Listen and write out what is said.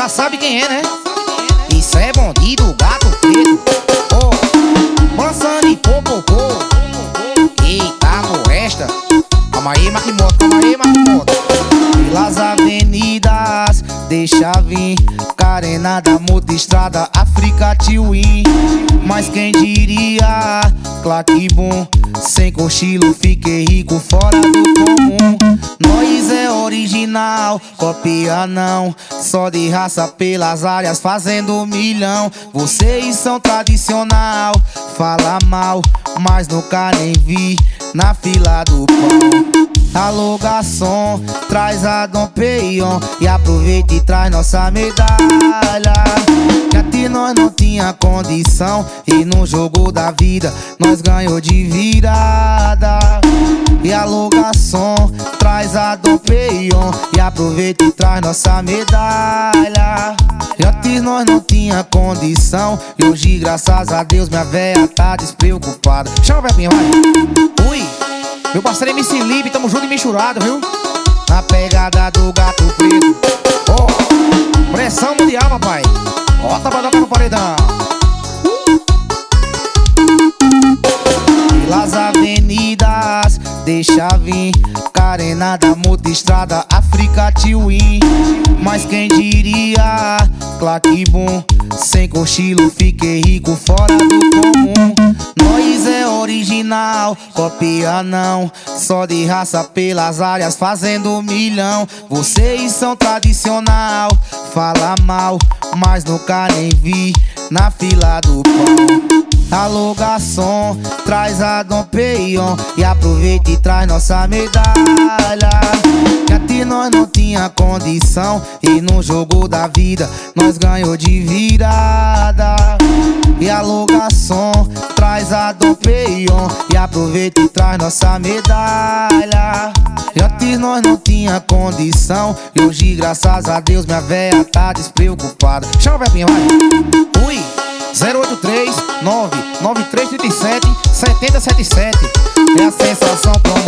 Já sabe quem é, né? Isso é bandido, gato preto. Oh, balançando e popopô. Eita, molesta. Calma aí, Marquimoto, calma aí, Marquimoto. Pelas avenidas, deixa vir carenada, multistrada, África Twin. Mas quem diria, claque bom, sem cochilo, fiquei rico fora do comum. Nós é original, copia não, só de raça pelas áreas fazendo milhão. Vocês são tradicional, fala mal, mas nunca nem vi na fila do pão. Alô garçom, traz a Dom Peion e aproveita e traz nossa medalha. Que até nós não tinha condição e no jogo da vida nós ganhou de virada. E alô garçom, traz a Dom Peion e aproveita e traz nossa medalha. E antes nós não tinha condição e hoje graças a Deus minha véia tá despreocupada. Chama o Pepinho, vai. Ui, meu parceiro MC Lib, tamo junto e misturado, viu? Na pegada do gato preto. Oh, pressão mundial, papai. Bota pra tocar no paredão. Pelas avenidas, deixa vir carenada, multistrada, África Twin. Mas quem diria, claque bom, sem cochilo, fiquei rico fora do comum. Nós é original, copia não, só de raça pelas áreas fazendo milhão. Vocês são tradicional, fala mal, mas nunca nem vi na fila do pão. Alô garçom, traz a Dom Peion e aproveita e traz nossa medalha. Que até nós não tinha condição e no jogo da vida nós ganhou de virada. E alô garçom, traz a Dom Peion e aproveita e traz nossa medalha. E antes nós não tinha condição e hoje graças a Deus minha véia tá despreocupada. Chama o Pepinho, vai. Ui, 083 99337 7077. É a sensação pronta.